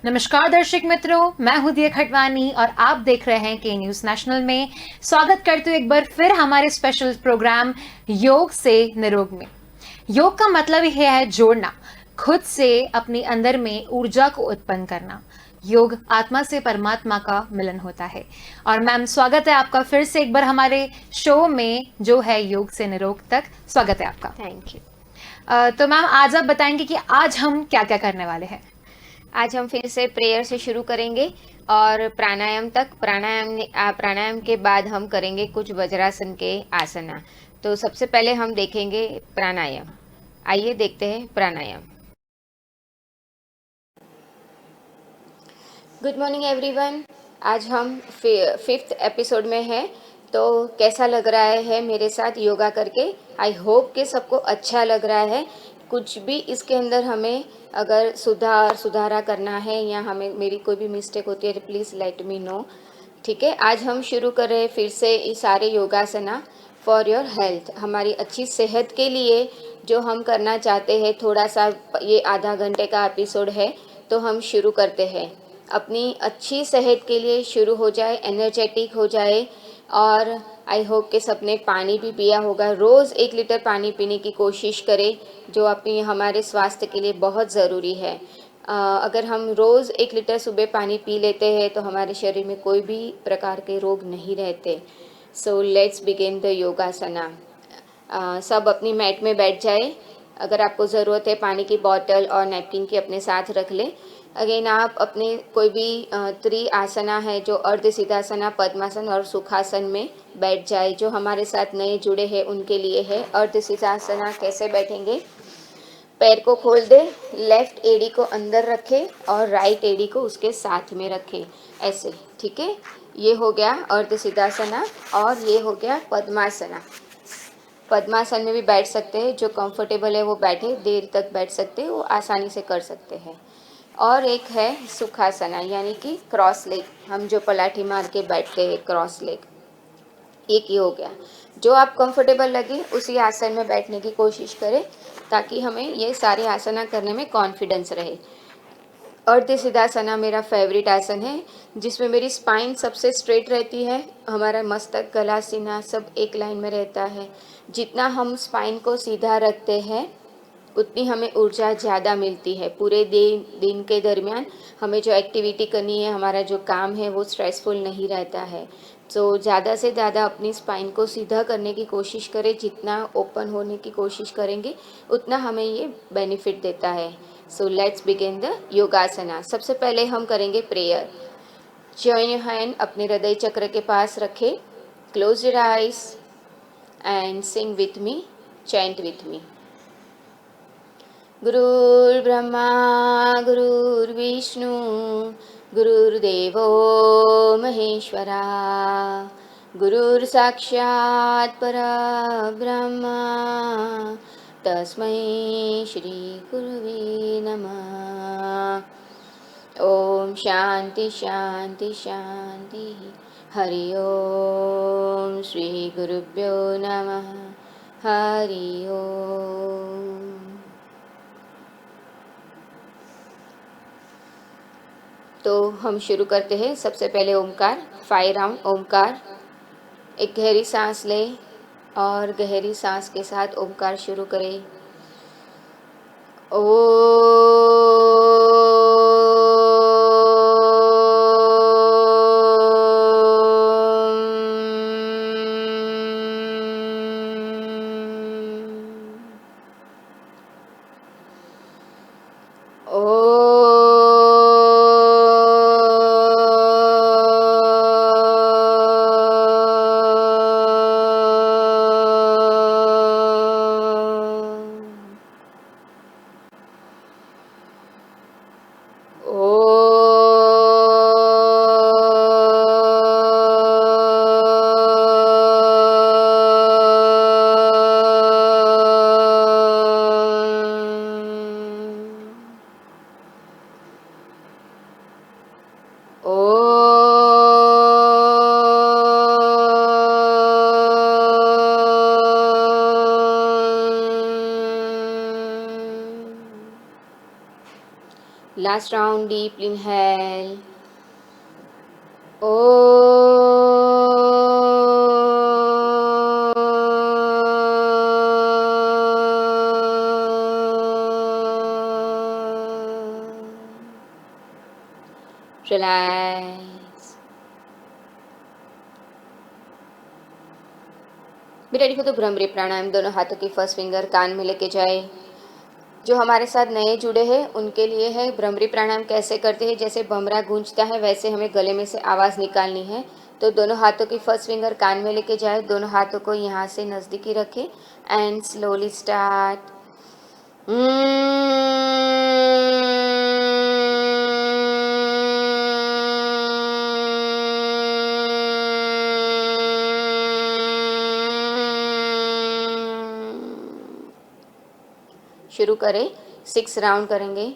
नमस्कार दर्शक मित्रों, मैं हूं दिया खटवानी और आप देख रहे हैं के न्यूज नेशनल में। स्वागत करते हुए एक बार फिर हमारे स्पेशल प्रोग्राम योग से निरोग में। योग का मतलब यह है जोड़ना, खुद से अपने अंदर में ऊर्जा को उत्पन्न करना। योग आत्मा से परमात्मा का मिलन होता है। और मैम, स्वागत है आपका फिर से एक बार हमारे शो में जो है योग से निरोग तक। स्वागत है आपका। Thank you. तो मैम, आज आप बताएंगे कि आज हम क्या क्या करने वाले हैं। आज हम फिर से प्रेयर से शुरू करेंगे और प्राणायाम तक। प्राणायाम के बाद हम करेंगे कुछ वज्रासन के आसना। तो सबसे पहले हम देखेंगे प्राणायाम। आइए देखते हैं प्राणायाम। Good morning everyone. आज हम 5th एपिसोड में हैं। तो कैसा लग रहा है मेरे साथ योगा करके? आई होप कि सबको अच्छा लग रहा है। कुछ भी इसके अंदर हमें अगर सुधारा करना है या हमें मेरी कोई भी मिस्टेक होती है तो प्लीज़ लेट मी नो। ठीक है, आज हम शुरू कर रहे हैं फिर से ये सारे योगासना फॉर योर हेल्थ, हमारी अच्छी सेहत के लिए जो हम करना चाहते हैं। थोड़ा सा ये आधा घंटे का एपिसोड है, तो हम शुरू करते हैं। अपनी अच्छी सेहत के लिए शुरू हो जाए, एनर्जेटिक हो जाए। और आई होप कि सबने पानी भी पिया होगा। रोज़ 1 लीटर पानी पीने की कोशिश करें, जो अपनी हमारे स्वास्थ्य के लिए बहुत ज़रूरी है। अगर हम रोज़ 1 लीटर सुबह पानी पी लेते हैं तो हमारे शरीर में कोई भी प्रकार के रोग नहीं रहते। So let's begin the योगासना। सब अपनी मैट में बैठ जाए। अगर आपको ज़रूरत है पानी की बॉटल और नैपकिन की अपने साथ रख लें। अगेन आप अपने कोई भी त्रिआसना है, जो अर्ध सिद्धासना, पद्मासन और सुखासन में बैठ जाए। जो हमारे साथ नए जुड़े हैं उनके लिए है। अर्ध सिद्धासना कैसे बैठेंगे? पैर को खोल दे, लेफ्ट एड़ी को अंदर रखे और राइट एड़ी को उसके साथ में रखे, ऐसे। ठीक है, ये हो गया अर्ध सिद्धासना। और ये हो गया पद्मासना। पद्मासन में भी बैठ सकते हैं, जो कंफर्टेबल है वो बैठे, देर तक बैठ सकते हैं, वो आसानी से कर सकते हैं। और एक है सुखासना, यानी कि क्रॉस लेग, हम जो पलाठी मार के बैठते हैं, क्रॉस लेग। एक ही हो गया। जो आप कंफर्टेबल लगे उसी आसन में बैठने की कोशिश करें, ताकि हमें ये सारे आसना करने में कॉन्फिडेंस रहे। अर्ध सिद्धासना मेरा फेवरेट आसन है, जिसमें मेरी स्पाइन सबसे स्ट्रेट रहती है। हमारा मस्तक, गला, सीना सब एक लाइन में रहता है। जितना हम स्पाइन को सीधा रखते हैं उतनी हमें ऊर्जा ज़्यादा मिलती है। पूरे दिन के दरमियान हमें जो एक्टिविटी करनी है, हमारा जो काम है, वो स्ट्रेसफुल नहीं रहता है। तो ज़्यादा से ज़्यादा अपनी स्पाइन को सीधा करने की कोशिश करें। जितना ओपन होने की कोशिश करेंगे उतना हमें ये बेनिफिट देता है। So let's begin the योगासना। सबसे पहले हम करेंगे प्रेयर। जॉइन योर हैंड अपने हृदय चक्र के पास रखें। Close your eyes and Singh with me, chant with me. गुरुर्ब्रह्मा गुरुर्विष्णु गुरुर्देवो महेश्वरा, गुरुर्साक्षात् परब्रह्म, तस्मै श्री गुरुवे नमः। ओम शांति शांति शांति। हरि ओम। श्री गुरुभ्यो नमः। हरि ओम। तो हम शुरू करते हैं। सबसे पहले ओमकार, 5 राउंड ओमकार। एक गहरी सांस लें और गहरी सांस के साथ ओमकार शुरू करें। Last round, deep inhale. Relax. Be ready for the Bhramari प्राणायाम. दोनों हाथों की फर्स्ट फिंगर कान में लेके जाए. जो हमारे साथ नए जुड़े हैं उनके लिए है भ्रमरी प्राणायाम कैसे करते हैं. जैसे भमरा गूंजता है वैसे हमें गले में से आवाज़ निकालनी है. तो दोनों हाथों की फर्स्ट फिंगर कान में लेके जाए. दोनों हाथों को यहाँ से नज़दीकी रखें एंड स्लोली स्टार्ट. शुरू करें. 6 राउंड करेंगे.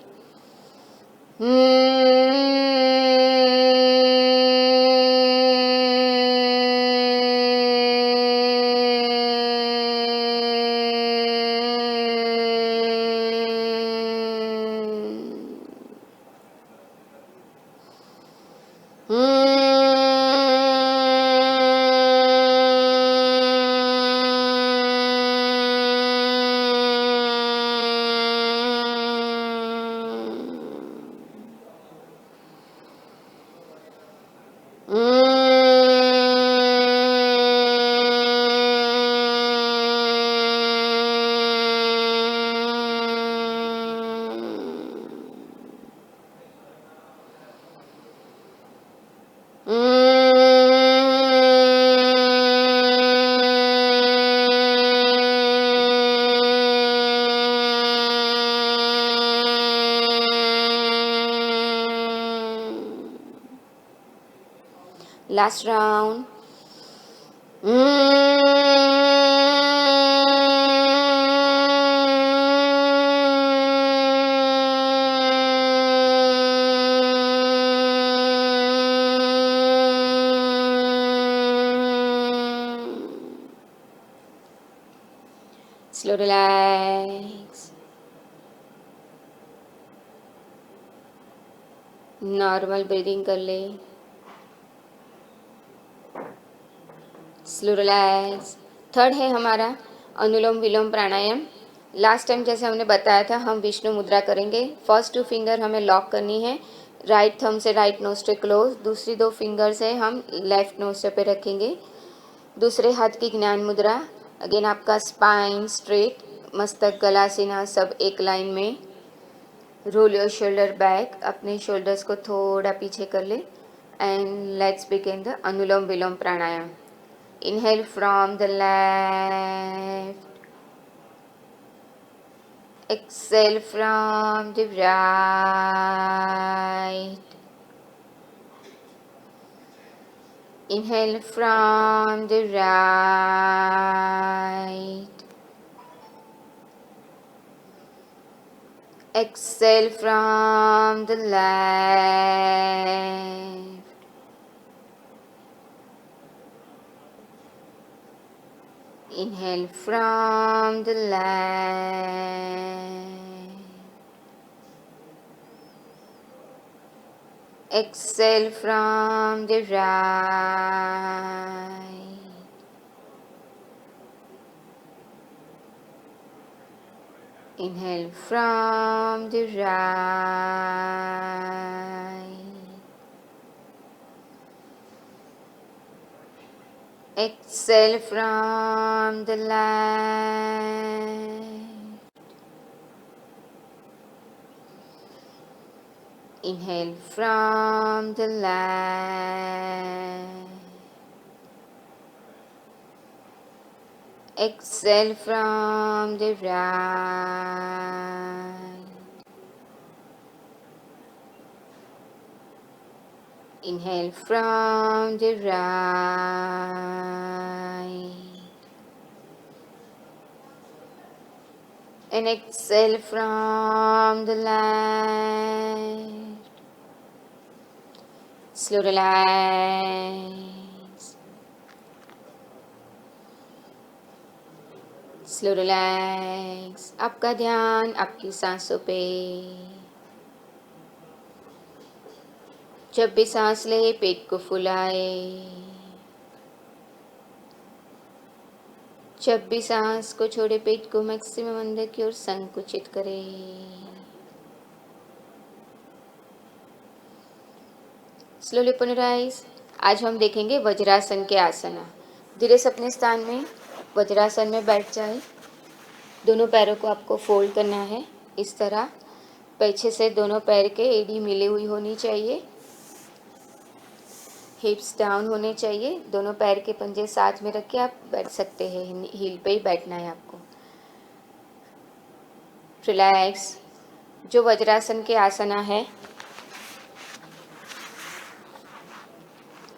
Last round. Slow relax. Normal breathing कर ले. Slow relax. थर्ड है हमारा अनुलोम विलोम प्राणायाम. लास्ट टाइम जैसे हमने बताया था हम विष्णु मुद्रा करेंगे. फर्स्ट 2 फिंगर हमें लॉक करनी है. राइट थंब से राइट नोस्ट्रिल क्लोज. दूसरी 2 फिंगर से हम लेफ्ट नोस्ट्रिल पे रखेंगे. दूसरे हाथ की ज्ञान मुद्रा. अगेन आपका स्पाइन स्ट्रेट, मस्तक गला सीना सब एक लाइन में. Roll your shoulder back. अपने शोल्डर्स को थोड़ा पीछे कर ले and let's begin the Anulom Vilom pranayama. Inhale from the left. Exhale from the right. Inhale from the right. Exhale from the left. Inhale from the left. Exhale from the right. Inhale from the right. Exhale from the left. Inhale from the left. Exhale from the right. Inhale from the right. And exhale from the left. Slow relax. Slow relax. आपका ध्यान आपकी सांसों पे. जब भी सांस ले पेट को फुलाए, जब भी सांस को छोड़े पेट को मैक्सिमम अंदर की ओर संकुचित करे। Slowly open your eyes. आज हम देखेंगे वज्रासन के आसना। धीरे से अपने स्थान में वज्रासन में बैठ जाए। दोनों पैरों को आपको फोल्ड करना है इस तरह। पीछे से दोनों पैर के एड़ी मिली हुई होनी चाहिए, हिप्स डाउन होने चाहिए। दोनों पैर के पंजे साथ में रख के आप बैठ सकते हैं, हील पे ही बैठना है आपको। रिलैक्स। जो वज्रासन के आसना है,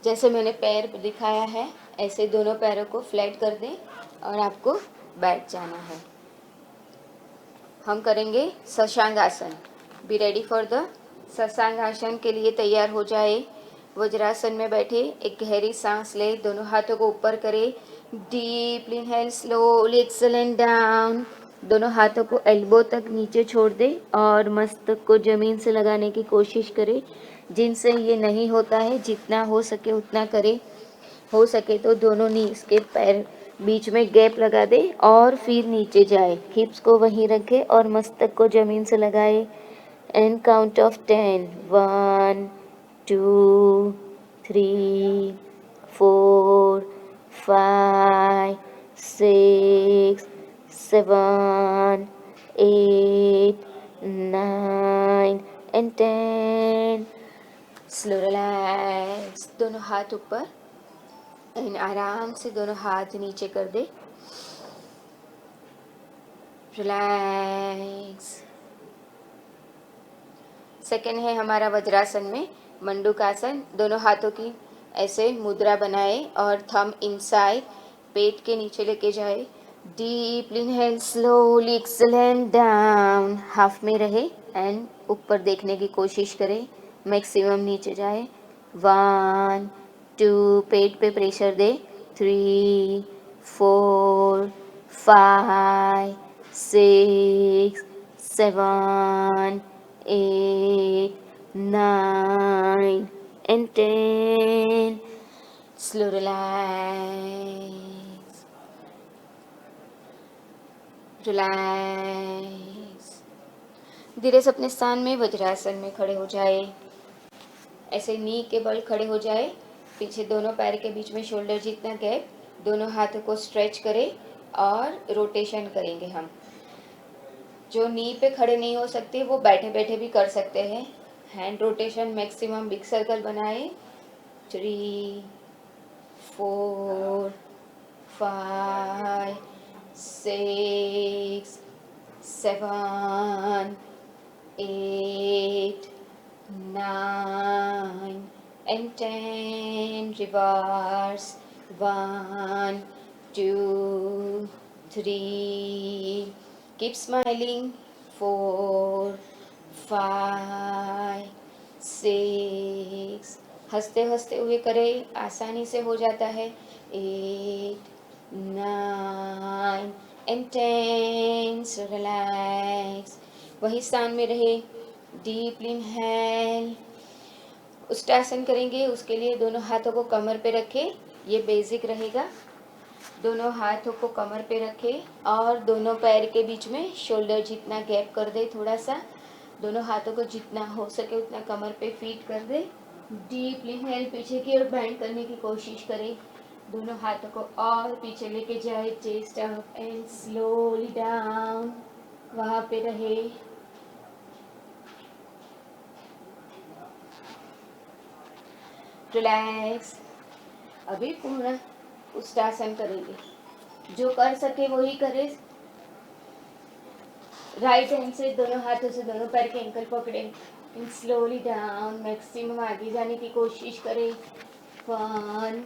जैसे मैंने पैर दिखाया है ऐसे दोनों पैरों को फ्लैट कर दें और आपको बैठ जाना है। हम करेंगे Shashankasana. Be ready for the Shashankasana. के लिए तैयार हो जाए। वज्रासन में बैठे, एक गहरी सांस ले, दोनों हाथों को ऊपर करें। Deeply inhale, slowly exhale and down. दोनों हाथों को एल्बो तक नीचे छोड़ दे और मस्तक को जमीन से लगाने की कोशिश करें। जिनसे ये नहीं होता है, जितना हो सके उतना करें। हो सके तो दोनों नीज के पैर बीच में गैप लगा दे और फिर नीचे जाए। हिप्स को वहीं रखे और मस्तक को जमीन से लगाए। And count of 10, 1 2 3 4 5 6 7 8 9 and 10। Slow relax. दोनों हाथ ऊपर एंड आराम से दोनों हाथ नीचे कर दे। रिलैक्स। सेकेंड है हमारा वज्रासन में मंडूकासन। दोनों हाथों की ऐसे मुद्रा बनाए और थंब इनसाइड पेट के नीचे लेके जाए। Deeply inhale, slowly exhale and down. Half में रहे एंड ऊपर देखने की कोशिश करें, मैक्सिमम नीचे जाए। 1 2, पेट पे pressure they. 3 4 5 6 7 8 9 and 10। Slow relax. Relax. धीरे से अपने स्थान में वज्रासन में खड़े हो जाए। ऐसे नी के बल खड़े हो जाए। पीछे दोनों पैर के बीच में शोल्डर जितना गैप। दोनों हाथों को स्ट्रेच करें और रोटेशन करेंगे हम। जो नी पे खड़े नहीं हो सकते वो बैठे बैठे भी कर सकते हैं। Hand rotation maximum big circle बनाए। 3 4 5 6 7 8 9 and 10। Reverse। 1 2 3। Keep smiling। 4 5 6। हंसते हंसते हुए करें, आसानी से हो जाता है। 8 9 and 10। So relax। वही स्थान में रहे। Deeply inhale. उष्ट्रासन करेंगे, उसके लिए दोनों हाथों को कमर पे रखें। ये बेसिक रहेगा। दोनों हाथों को कमर पे रखें और दोनों पैर के बीच में शोल्डर जितना गैप कर दे थोड़ा सा। दोनों हाथों को जितना हो सके उतना कमर पे फीट कर दे। डीपली इनहेल, पीछे की ओर बैंड करने की कोशिश करें। दोनों हाथों को और पीछे लेके जाए। Chest up and slowly down. वहाँ पे रहे। रिलैक्स। अभी पूर्ण उष्ट्रासन करेंगे। जो कर सके वही करे। राइट हैंड से दोनों हाथों से दोनों पैर के एंकल पकड़े एंड स्लोली डाउन। मैक्सिमम आगे जाने की कोशिश करें। 1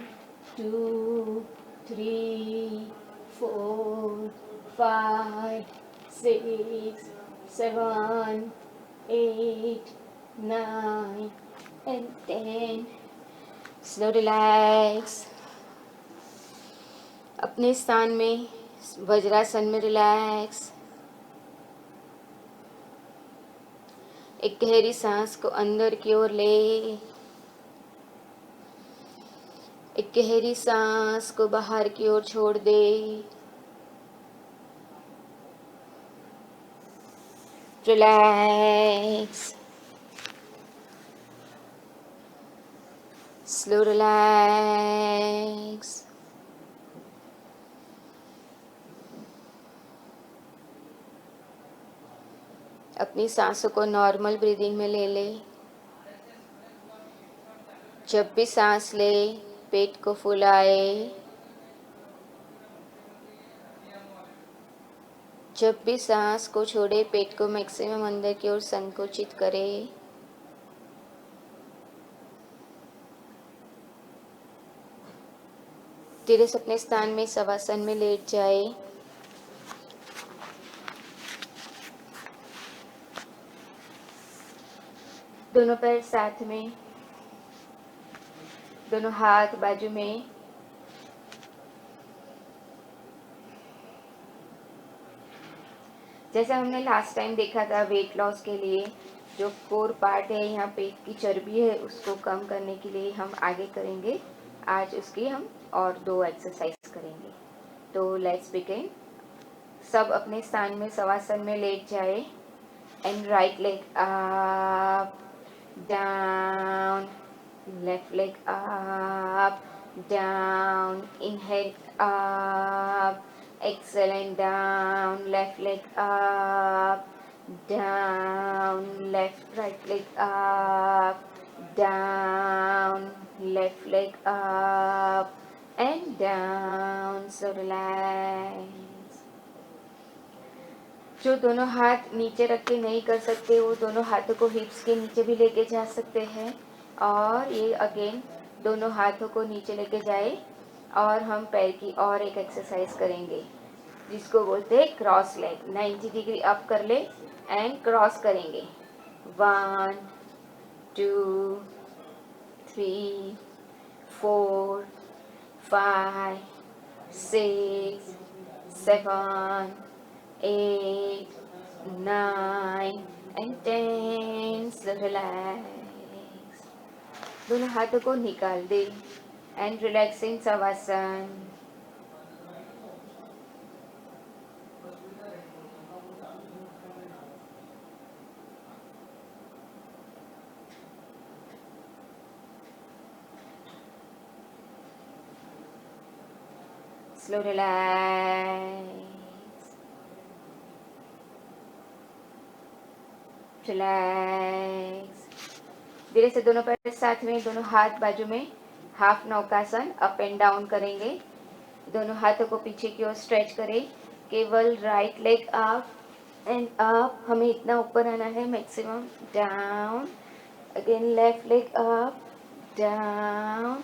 2 3 4 5 6 7 8 9 and 10। Slow relax. अपने स्थान में वज्रासन में रिलैक्स। एक गहरी सांस को अंदर की ओर ले एक गहरी सांस को बाहर की ओर छोड़ दे। Relax, slow relax. अपनी सांसों को नॉर्मल ब्रीदिंग में ले ले। जब भी सांस ले पेट को फुलाए, जब भी सांस को छोड़े पेट को मैक्सिमम अंदर की ओर संकुचित करे। धीरे से अपने स्थान में शवासन में लेट जाए। दोनों पैर साथ में, दोनों हाथ बाजू में। जैसा हमने लास्ट टाइम देखा था वेट लॉस के लिए, जो कोर पार्ट है यहाँ पेट की चर्बी है उसको कम करने के लिए हम आगे करेंगे। आज उसकी हम और 2 एक्सरसाइज करेंगे। तो लेट्स बिगिन। सब अपने स्थान में शवासन में लेट जाए। And right leg up down, left leg up down, inhale up, exhale and down, left leg up, down, left right leg up, down, left leg up and down. So relax. जो दोनों हाथ नीचे रख के नहीं कर सकते वो दोनों हाथों को हिप्स के नीचे भी लेके जा सकते हैं। और ये अगेन दोनों हाथों को नीचे लेके जाए और हम पैर की और एक एक्सरसाइज करेंगे जिसको बोलते हैं क्रॉस लेग। 90 डिग्री अप कर ले एंड क्रॉस करेंगे। 1 2 3 4 5 6 7 8 9 and 10. Slow relax. दोनों हाथों को निकाल दे and relaxing Shavasana. Slow relax, relax. धीरे से दोनों पैर साथ में, दोनों हाथ बाजू में, हाफ नौकासन अप एंड डाउन करेंगे। दोनों हाथों को पीछे की ओर स्ट्रेच करें। केवल right leg up and up, हमें इतना ऊपर आना है maximum. Down, again left leg up down,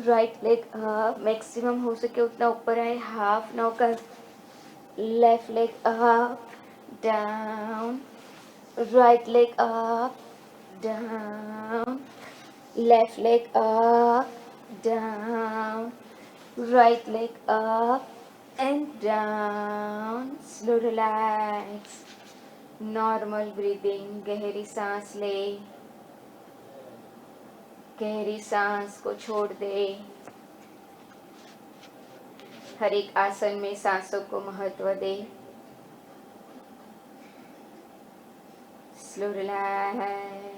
right leg up, maximum हो सके उतना ऊपर आए। हाफ नौका, left leg up down, right leg up down, left leg up, down, right leg up and down. Slow relax, normal breathing. गहरी सांस ले, गहरी सांस को छोड़ दे। हर एक आसन में सांसों को महत्व दे। Slow relax.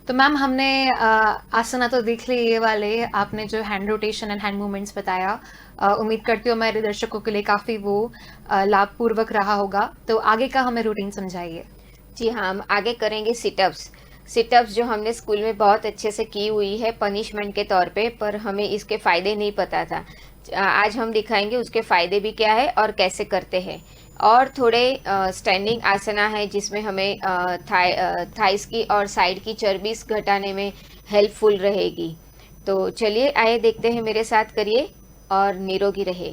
तो मैम हमने आसना तो देख ली ये वाले, आपने जो hand rotation and hand movements बताया, उम्मीद करती हूँ हमारे दर्शकों के लिए काफ़ी वो लाभपूर्वक रहा होगा। तो आगे का हमें रूटीन समझाइए। जी हाँ, हम आगे करेंगे सिटअप्स। सिटअप्स जो हमने स्कूल में बहुत अच्छे से की हुई है पनिशमेंट के तौर पे, पर हमें इसके फ़ायदे नहीं पता था। आज हम दिखाएंगे उसके फ़ायदे भी क्या है और कैसे करते हैं। और थोड़े स्टैंडिंग आसना है जिसमें हमें थाइस की और साइड की चर्बी घटाने में हेल्पफुल रहेगी। तो चलिए आइए देखते हैं, मेरे साथ करिए और निरोगी रहे।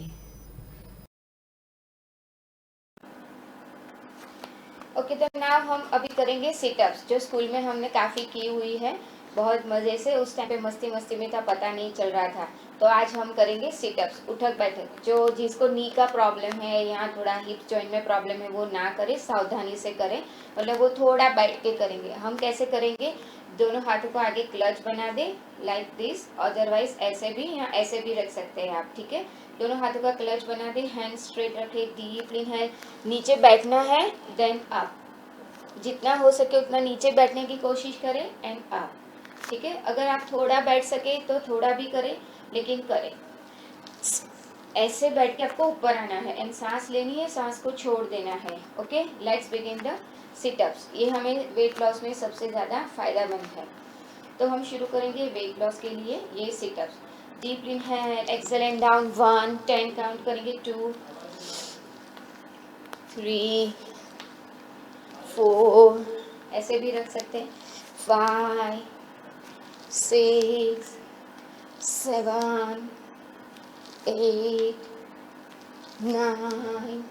ओके, तो नाउ हम अभी करेंगे सिटअप्स जो स्कूल में हमने काफ़ी की हुई है बहुत मज़े से। उस टाइम पे मस्ती मस्ती में था, पता नहीं चल रहा था। तो आज हम करेंगे सिटअप्स, उठक बैठक। जो जिसको नी का प्रॉब्लम है या थोड़ा हिप जॉइंट में प्रॉब्लम है वो ना करे, सावधानी से करें, मतलब वो थोड़ा बैठ के करेंगे। हम कैसे करेंगे, दोनों हाथों को आगे क्लच बना दे लाइक दिस, अदरवाइज ऐसे भी या ऐसे भी रख सकते हैं आप, ठीक है। दोनों हाथों का क्लच बना दे, हैंड स्ट्रेट रखे, डीप इनहेल, नीचे बैठना है, देन अप, जितना हो सके उतना नीचे बैठने की कोशिश करें एंड अप, ठीक है। अगर आप थोड़ा बैठ सके तो थोड़ा भी करें, लेकिन करें। ऐसे बैठ के आपको ऊपर आना है एंड सांस लेनी है, सांस को छोड़ देना है। Okay, let's begin the sit-ups. ये हमें वेट लॉस में सबसे ज़्यादा फायदेमंद है। तो हम शुरू करेंगे वेट लॉस के लिए ये situps. Deep inhale, exhale and down, 1 10 count करेंगे, 2 3 4, ऐसे भी रख सकते हैं, 5 6 7 8 9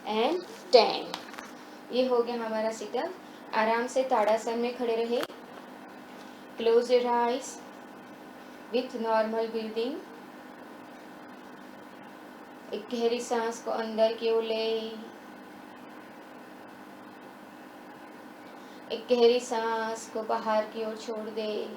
एंड 10। ये हो गया हमारा सिटअप। आराम से ताड़ासन में खड़े रहे, close your eyes with normal breathing. एक गहरी सांस को अंदर की ओर ले, एक गहरी सांस को बाहर की ओर छोड़ दे।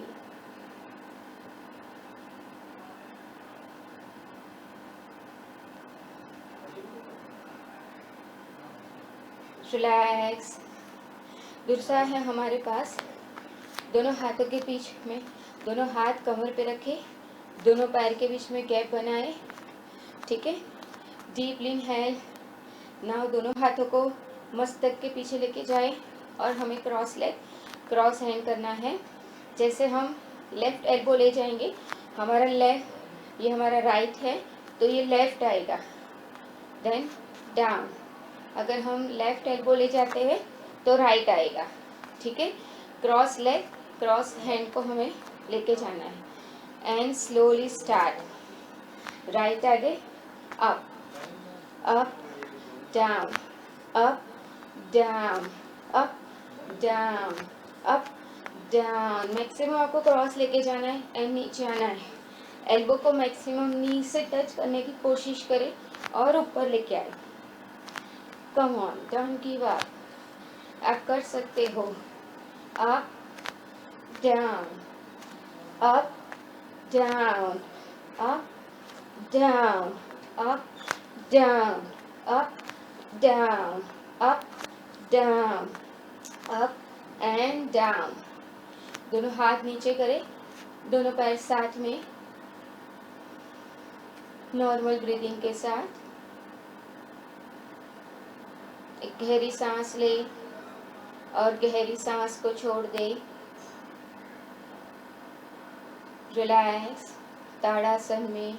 रिलैक्स। दूसरा है हमारे पास, दोनों हाथों के बीच में, दोनों हाथ कमर पे रखे, दोनों पैर के बीच में गैप बनाए, ठीक है। डीप इनहेल, नाउ दोनों हाथों को मस्तक के पीछे लेके जाए और हमें क्रॉस लेग, क्रॉस हैंड करना है। जैसे हम लेफ्ट एल्बो ले जाएंगे, हमारा लेफ्ट, ये हमारा राइट है तो ये लेफ्ट आएगा, देन डाउन। अगर हम लेफ्ट एल्बो ले जाते हैं तो राइट आएगा, ठीक है। क्रॉस लेग, क्रॉस हैंड को हमें लेके जाना है एंड स्लोली स्टार्ट। राइट आगे, up up down, up down, up down, up down. Maximum आपको क्रॉस लेके जाना है एंड नीचे आना है। एल्बो को मैक्सिमम नी से टच करने की कोशिश करें और ऊपर लेके आए। Come on, don't give up, आप कर सकते हो। Up down, up down, up down, up down, up down, up down, up and down. दोनों हाथ नीचे करें, दोनों पैर साथ में, नॉर्मल ब्रीदिंग के साथ। एक गहरी सांस ले और गहरी सांस को छोड़ दे। रिलैक्स, ताड़ासन में,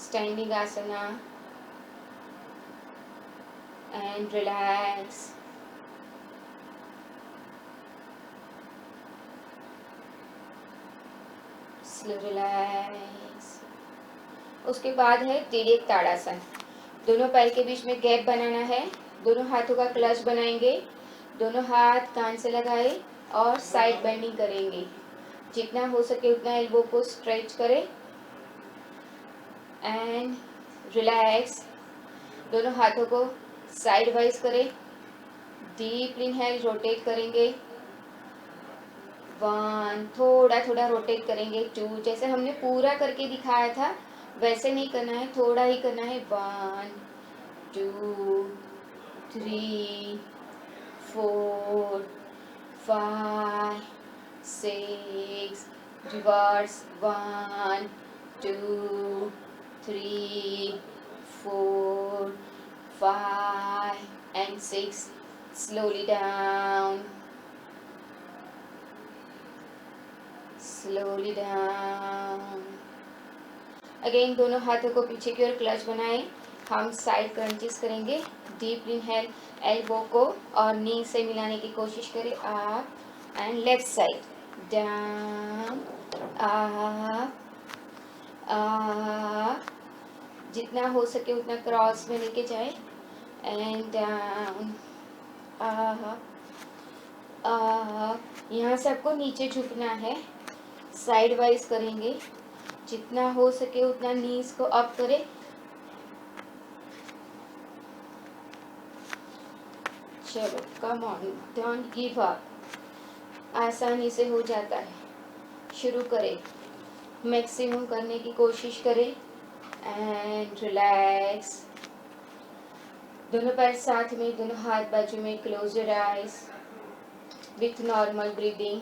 standing asana and relax. Slow relax. उसके बाद है तिर्यक ताड़ासन। दोनों पैर के बीच में गैप बनाना है, दोनों हाथों का क्लच बनाएंगे, दोनों हाथ कान से लगाए और साइड बेंडिंग करेंगे। जितना हो सके उतना एल्बो को स्ट्रेच करें एंड रिलैक्स। दोनों हाथों को साइड वाइज करें, डीप इनहेल, रोटेट करेंगे, 1, थोड़ा थोड़ा रोटेट करेंगे, 2, जैसे हमने पूरा करके दिखाया था वैसे नहीं करना है, थोड़ा ही करना है, 1 2 3 4 5 6, reverse, 1 2 3 4 5 and 6, slowly down, slowly down। Again दोनों हाथों को पीछे की ओर क्लच बनाएं, हम साइड क्रंचेस करेंगे। डीप इनहेल, एल्बो को और नी से मिलाने की कोशिश करें, up and left side, down, up up, जितना हो सके उतना क्रॉस में लेके जाए एंड डाउन, अप अप। यहाँ से आपको नीचे झुकना है, साइड वाइज करेंगे, जितना हो सके उतना नीज को अप करें। चलो, come on, don't give up, आसानी से हो जाता है। शुरू करें, मैक्सिमम करने की कोशिश करें एंड रिलैक्स। दोनों पैर साथ में, दोनों हाथ बाजू में, close your eyes with normal breathing.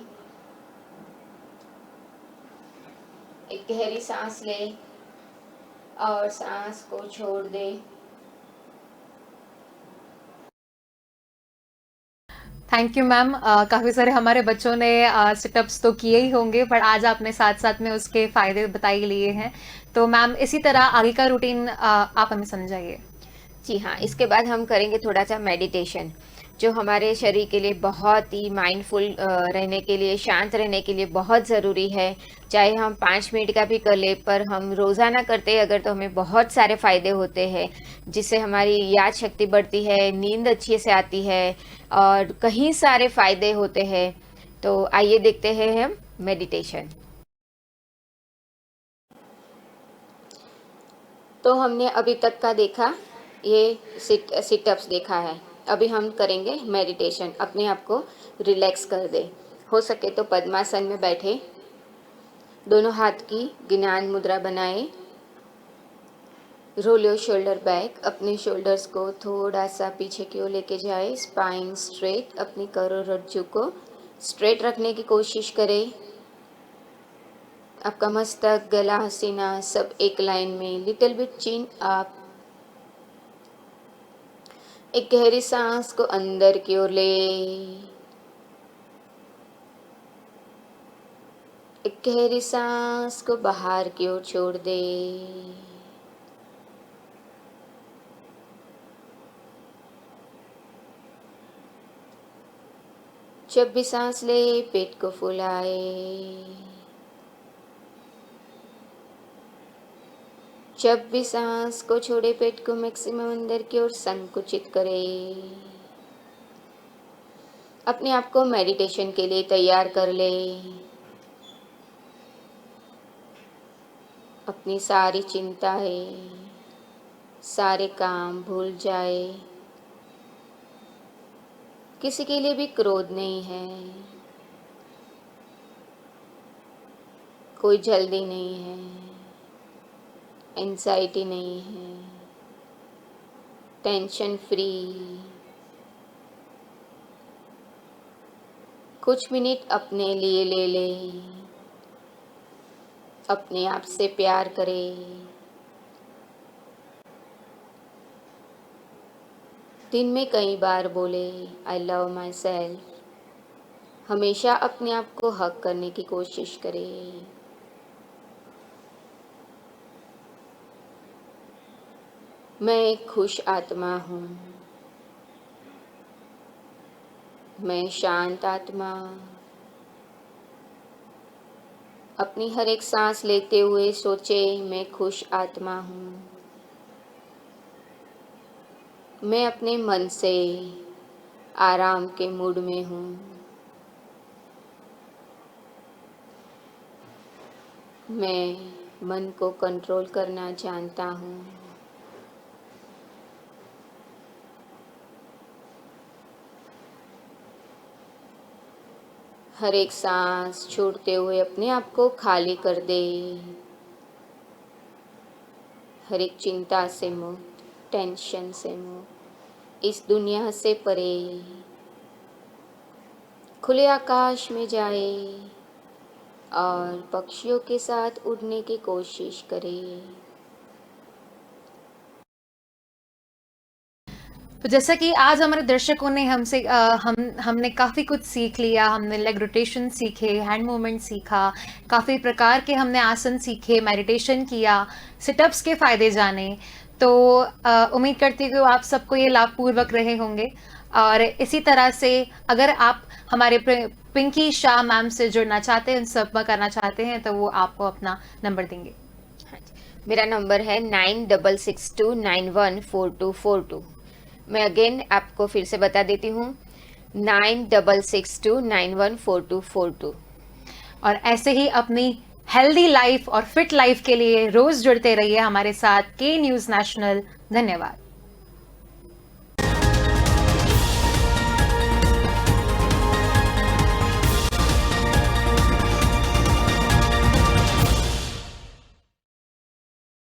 एक गहरी सांस ले और सांस को छोड़ दे। Thank you ma'am. काफ़ी सारे हमारे बच्चों ने सिटअप्स तो किए ही होंगे, पर आज आपने साथ साथ में उसके फ़ायदे बता ही लिए हैं। तो मैम इसी तरह आगे का रूटीन आप हमें समझाइए। जी हाँ, इसके बाद हम करेंगे थोड़ा सा मेडिटेशन, जो हमारे शरीर के लिए बहुत ही माइंडफुल रहने के लिए, शांत रहने के लिए बहुत ज़रूरी है। चाहे हम 5 मिनट का भी कर ले, पर हम रोज़ाना करते हैं अगर तो हमें बहुत सारे फ़ायदे होते हैं, जिससे हमारी याद शक्ति बढ़ती है, नींद अच्छे से आती है और कई सारे फ़ायदे होते हैं। तो आइए देखते हैं हम मेडिटेशन। तो हमने अभी तक का देखा, ये सिटअप्स देखा है। अभी हम करेंगे मेडिटेशन, अपने आप को रिलैक्स कर दे। हो सके तो पद्मासन में बैठे, दोनों हाथ की ज्ञान मुद्रा बनाए। रोल योर शोल्डर बैक, अपने शोल्डर्स को थोड़ा सा पीछे की ओर लेके जाए। स्पाइन स्ट्रेट, अपनी करोड़रज्जु को स्ट्रेट रखने की कोशिश करें। आपका मस्तक, गला, सीना सब एक लाइन में। लिटिल बिट चिन अप। एक गहरी सांस को अंदर की ओर ले, एक गहरी सांस को बाहर की ओर छोड़ दे। जब भी सांस ले, पेट को फुलाए। जब भी सांस को छोड़े, पेट को मैक्सिमम अंदर की ओर संकुचित करें। अपने आप को मेडिटेशन के लिए तैयार कर ले। अपनी सारी चिंताएं, सारे काम भूल जाए। किसी के लिए भी क्रोध नहीं है, कोई जल्दी नहीं है, एंजाइटी नहीं है, टेंशन फ्री। कुछ मिनट अपने लिए ले ले, अपने आप से प्यार करें। दिन में कई बार बोले आई लव माई सेल्फ। हमेशा अपने आप को हग करने की कोशिश करें। मैं एक खुश आत्मा हूँ, मैं शांत आत्मा। अपनी हर एक सांस लेते हुए सोचे मैं खुश आत्मा हूँ। मैं अपने मन से आराम के मूड में हूँ। मैं मन को कंट्रोल करना जानता हूँ। हर एक सांस छोड़ते हुए अपने आप को खाली कर दे। हर एक चिंता से मुक्त, टेंशन से मुक्त, इस दुनिया से परे खुले आकाश में जाए और पक्षियों के साथ उड़ने की कोशिश करे। तो जैसा कि आज हमारे दर्शकों ने हमने काफ़ी कुछ सीख लिया। हमने लेग रोटेशन सीखे, हैंड मूवमेंट सीखा, काफ़ी प्रकार के हमने आसन सीखे, मेडिटेशन किया, सिटअप्स के फ़ायदे जाने। तो उम्मीद करती हूँ आप सबको ये लाभपूर्वक रहे होंगे। और इसी तरह से अगर आप हमारे पिंकी शाह मैम से जुड़ना चाहते हैं, संपर्क करना चाहते हैं, तो वो आपको अपना नंबर देंगे। मेरा नंबर है 9662914242। मैं अगेन आपको फिर से बता देती हूँ, 9662914242। और ऐसे ही अपनी हेल्दी लाइफ और फिट लाइफ के लिए रोज जुड़ते रहिए हमारे साथ के न्यूज़ नेशनल। धन्यवाद।